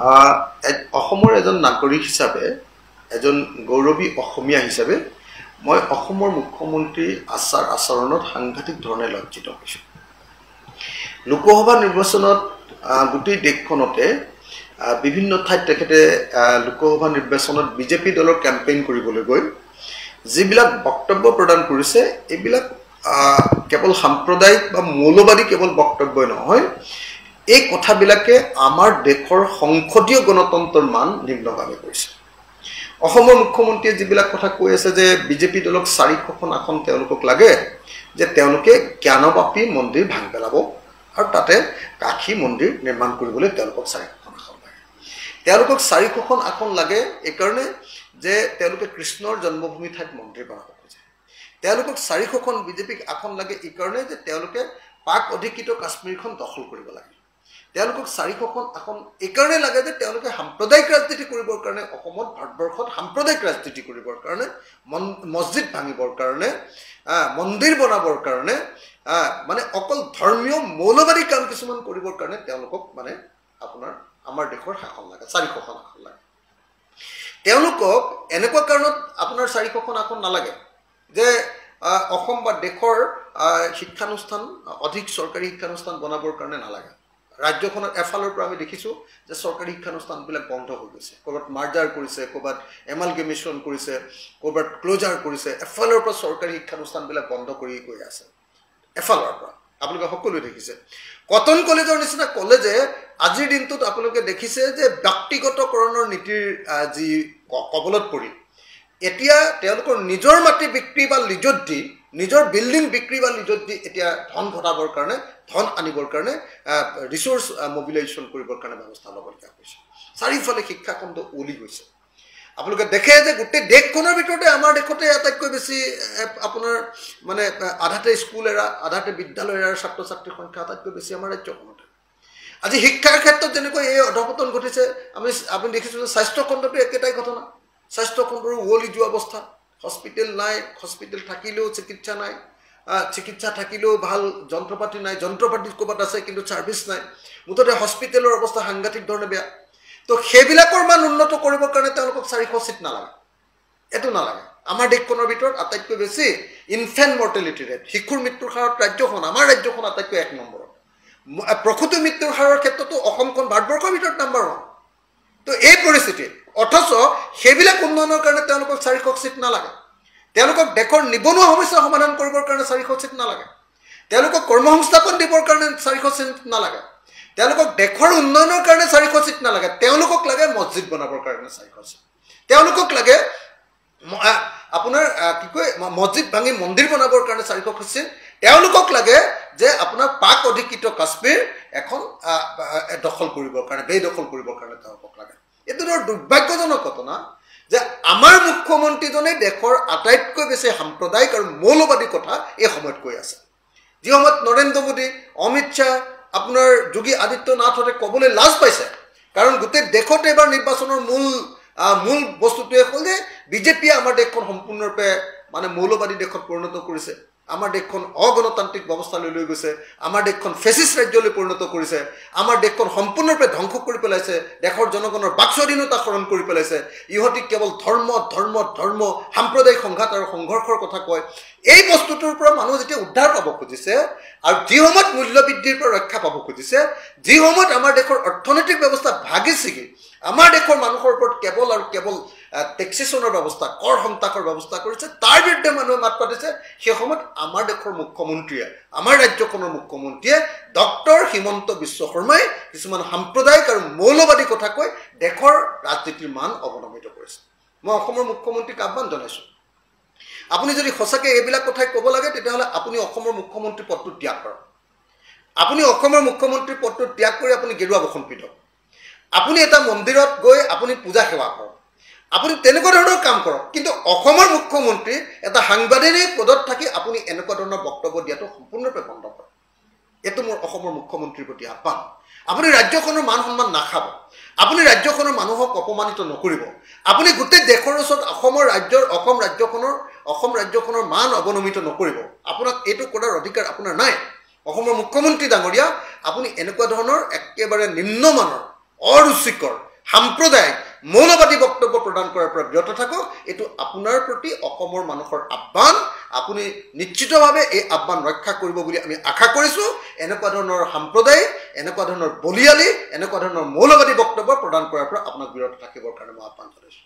অসমৰ এজন নাগৰিক হিচাপে এজন গৌৰৱী অসমীয়া হিচাপে মই অসমৰ মুখ্যমন্ত্ৰী আচাৰ আচৰণত সাংঘাতিক ধৰণে লজ্জিত হৈছোঁ। লোকসভা নিৰ্বাচনত গোটেই দেশখনতে বিভিন্ন ঠাইত তেখেতে লোকসভা নিৰ্বাচনত বিজেপি দলৰ কেম্পেইন কৰিবলৈ গৈ যিবিলাক বক্তব্য প্ৰদান কৰিছে এইবিলাক কেৱল সাম্প্ৰদায়িক বা মৌলবাদী কেৱল বক্তব্যই নহয়, এই কথাবিলাকে আমাৰ দেশৰ সংসদীয় গণতন্ত্ৰৰ মান নিম্নগামী কৰিছে। অসমৰ মুখ্যমন্ত্ৰীয়ে যিবিলাক কথা কৈ আছে যে বিজেপি দলক 400খন আসন তেওঁলোকক লাগে, যে তেওঁলোকে জ্ঞানবাপী মন্দিৰ ভাঙি পেলাব আৰু তাতে কাশী মন্দিৰ নিৰ্মাণ কৰিবলৈ তেওঁলোকক 400খন আসন লাগে। তেওঁলোকক 400খন আসন লাগে এইকাৰণে যে তেওঁলোকে কৃষ্ণৰ জন্মভূমি ঠাইত মন্দিৰ বনাব খোজে। তেওঁলোকক 400খন বিজেপিক আসন লাগে এইকাৰণে যে তেওঁলোকে পাক অধিকৃত কাশ্মীৰখন দখল কৰিব লাগে। তেওঁলোকক 400খন আসন এইকাৰণে লাগে যে তেওঁলোকে সাম্প্ৰদায়িক ৰাজনীতি কৰিবৰ কাৰণে অসমত ভাৰতবৰ্ষত সাম্প্ৰদায়িক ৰাজনীতি কৰিবৰ কাৰণে মছজিদ ভাঙিবৰ কাৰণে মন্দিৰ বনাবৰ কাৰণে মানে অকল ধৰ্মীয় মৌলবাদী কাম কিছুমান কৰিবৰ কাৰণে তেওঁলোকক মানে আপোনাৰ আমাৰ দেশৰ শাসন লাগে, 400খন আসন লাগে। তেওঁলোকক এনেকুৱা কাৰণত আপোনাৰ 400খন আসন নালাগে যে অসম বা দেশৰ শিক্ষানুষ্ঠান অধিক চৰকাৰী শিক্ষানুষ্ঠান বনাবৰ কাৰণে নালাগে। ৰাজ্যখনত এফালৰ পৰা আমি দেখিছোঁ যে চৰকাৰী শিক্ষানুষ্ঠানবিলাক বন্ধ হৈ গৈছে, ক'ৰবাত মাৰ্জাৰ কৰিছে, ক'ৰবাত এমালগেমেশ্যন কৰিছে, ক'ৰবাত ক্ল'জাৰ কৰিছে। এফালৰ পৰা চৰকাৰী শিক্ষানুষ্ঠানবিলাক বন্ধ কৰি গৈ আছে, এফালৰ পৰা আপোনালোকে সকলোৱে দেখিছে। কটন কলেজৰ নিচিনা কলেজে আজিৰ দিনটোত আপোনালোকে দেখিছে যে ব্যক্তিগতকৰণৰ নীতিৰ যি কবলত পৰি এতিয়া তেওঁলোকৰ নিজৰ মাটি বিক্ৰী বা লিজত দি, নিজৰ বিল্ডিং বিক্ৰী বা লিজত দি এতিয়া ধন ঘটাবৰ কাৰণে, ধন আনিবৰ কাৰণে ৰিচোৰ্চ মবিলাইজেশ্যন কৰিবৰ কাৰণে ব্যৱস্থা ল'বলগীয়া হৈছে। চাৰিওফালে শিক্ষাখণ্ড ওলি গৈছে। আপোনালোকে দেখে যে গোটেই দেশখনৰ ভিতৰতে আমাৰ দেশতে আটাইতকৈ বেছি আপোনাৰ মানে আধাতে স্কুল এৰা, আধাতে বিদ্যালয় এৰাৰ ছাত্ৰ ছাত্ৰীৰ সংখ্যা আটাইতকৈ বেছি আমাৰ ৰাজ্যখনতে। আজি শিক্ষাৰ ক্ষেত্ৰত যেনেকৈ এই অধপতন ঘটিছে, আপুনি দেখিছোঁ যে স্বাস্থ্যখণ্ডটো একেটাই ঘটনা। স্বাস্থ্যখণ্ডৰো উৱলি যোৱা অৱস্থা, হস্পিটেল নাই, হস্পিটেল থাকিলেও চিকিৎসা নাই, চিকিৎসা থাকিলেও ভাল যন্ত্ৰপাতি নাই, যন্ত্ৰপাতি ক'ৰবাত আছে কিন্তু ছাৰ্ভিচ নাই। মুঠতে হস্পিটেলৰ অৱস্থা সাংঘাতিক ধৰণে বেয়া। তো সেইবিলাকৰ মান উন্নত কৰিবৰ কাৰণে তেওঁলোকক 400 চিট নালাগে, এইটো নালাগে। আমাৰ দেশখনৰ ভিতৰত আটাইতকৈ বেছি ইনফেণ্ট মৰ্টেলিটি ৰেট, শিশুৰ মৃত্যুৰ হাৰত ৰাজ্যখন, আমাৰ ৰাজ্যখন আটাইতকৈ 1 নম্বৰত। প্ৰসূতি মৃত্যুৰ হাৰৰ ক্ষেত্ৰতো অসমখন ভাৰতবৰ্ষৰ ভিতৰত নম্বৰ 1। তো এই পৰিস্থিতিত অথচ সেইবিলাক উন্নয়নৰ কাৰণে তেওঁলোকক 400 চিট নালাগে। তেওঁলোকক দেশৰ নিবনুৱা সমস্যা সমাধান কৰিবৰ কাৰণে 400 চিট নালাগে। তেওঁলোকক কৰ্মসংস্থাপন দিবৰ কাৰণে 400 চিট নালাগে। তেওঁলোকক দেশৰ উন্নয়নৰ কাৰণে 400 চিট নালাগে। তেওঁলোকক লাগে মছজিদ বনাবৰ কাৰণে 400 চিট। তেওঁলোকক লাগে আপোনাৰ কি কয় মছজিদ ভাঙি মন্দিৰ বনাবৰ কাৰণে 400 চিট। তেওঁলোকক লাগে যে আপোনাৰ পাক অধিকৃত কাশ্মীৰ এখন দখল কৰিবৰ কাৰণে, বেদখল কৰিবৰ কাৰণে তেওঁলোকক লাগে। এইটো দুৰ্ভাগ্যজনক ঘটনা যে আমাৰ মুখ্যমন্ত্ৰীজনে দেশৰ আটাইতকৈ বেছি সাম্প্ৰদায়িক আৰু মৌলবাদী কথা এই সময়ত কৈ আছে। যি সময়ত নৰেন্দ্ৰ মোদী, অমিত শ্বাহ, আপোনাৰ যোগী আদিত্যনাথহঁতে ক'বলৈ লাজ পাইছে। কাৰণ গোটেই দেশতে এবাৰ নিৰ্বাচনৰ মূল বস্তুটোৱে হ'ল যে বিজেপিয়ে আমাৰ দেশখন সম্পূৰ্ণৰূপে মানে মৌলবাদী দেশত পৰিণত কৰিছে। আমাৰ দেশখন অগণতান্ত্ৰিক ব্যৱস্থালৈ লৈ গৈছে, আমাৰ দেশখন ফেচিষ্ট ৰাজ্যলৈ পৰিণত কৰিছে, আমাৰ দেশখন সম্পূৰ্ণৰূপে ধ্বংস কৰি পেলাইছে, দেশৰ জনগণৰ বাক স্বাধীনতা হৰণ কৰি পেলাইছে। ইহঁতি কেৱল ধৰ্ম ধৰ্ম ধৰ্ম সাম্প্ৰদায়িক সংঘাত আৰু সংঘৰ্ষৰ কথা কয়। এই বস্তুটোৰ পৰা মানুহ যেতিয়া উদ্ধাৰ পাব খুজিছে আৰু যি সময়ত মূল্যবৃদ্ধিৰ পৰা ৰক্ষা পাব খুজিছে, যি সময়ত আমাৰ দেশৰ অৰ্থনৈতিক ব্যৱস্থা ভাগি ছিগি আমাৰ দেশৰ মানুহৰ ওপৰত কেৱল আৰু কেৱল টেক্সেশ্যনৰ ব্যৱস্থা, কৰ সন্তাসৰ ব্যৱস্থা কৰিছে, তাৰ বিৰুদ্ধে মানুহে মাত পাতিছে, সেই সময়ত আমাৰ দেশৰ মুখ্যমন্ত্ৰীয়ে, আমাৰ ৰাজ্যখনৰ মুখ্যমন্ত্ৰীয়ে ডক্টৰ হিমন্ত বিশ্ব শৰ্মাই কিছুমান সাম্প্ৰদায়িক আৰু মৌলবাদী কথা কৈ দেশৰ ৰাজনীতিৰ মান অৱনমিত কৰিছে। মই অসমৰ মুখ্যমন্ত্ৰীক আহ্বান জনাইছোঁ, আপুনি যদি সঁচাকৈ এইবিলাক কথাই ক'ব লাগে তেতিয়াহ'লে আপুনি অসমৰ মুখ্যমন্ত্ৰী পদটো ত্যাগ কৰক। আপুনি অসমৰ মুখ্যমন্ত্ৰী পদটো ত্যাগ কৰি আপুনি গেৰুৱা বসন পিন্ধক। আপুনি এটা মন্দিৰত গৈ আপুনি পূজা সেৱা কৰক, আপুনি তেনেকুৱা ধৰণৰ কাম কৰক। কিন্তু অসমৰ মুখ্যমন্ত্ৰী এটা সাংবাদিক পদত থাকি আপুনি এনেকুৱা ধৰণৰ বক্তব্য দিয়াটো সম্পূৰ্ণৰূপে বন্ধ কৰক। এইটো মোৰ অসমৰ মুখ্যমন্ত্ৰীৰ প্ৰতি আহ্বান। আপুনি ৰাজ্যখনৰ মান সন্মান নাখাব, আপুনি ৰাজ্যখনৰ মানুহক অপমানিত নকৰিব, আপুনি গোটেই দেশৰ ওচৰত অসম ৰাজ্যখনৰ মান অৱনমিত নকৰিব। আপোনাক এইটো কৰাৰ অধিকাৰ আপোনাৰ নাই। অসমৰ মুখ্যমন্ত্ৰী ডাঙৰীয়া, আপুনি এনেকুৱা ধৰণৰ একেবাৰে নিম্নমানৰ অৰুচিকৰ সাম্প্ৰদায়িক মৌলবাদী বক্তব্য প্ৰদান কৰাৰ পৰা বিৰত থাকক এইটো আপোনাৰ প্ৰতি অসমৰ মানুহৰ আহ্বান আপুনি নিশ্চিতভাৱে এই আহ্বান ৰক্ষা কৰিব বুলি আমি আশা কৰিছোঁ এনেকুৱা ধৰণৰ সাম্প্ৰদায়িক এনেকুৱা ধৰণৰ বলিয়ালি এনেকুৱা ধৰণৰ মৌলবাদী বক্তব্য প্ৰদান কৰাৰ পৰা আপোনাক বিৰত থাকিবৰ কাৰণে মই আহ্বান জনাইছোঁ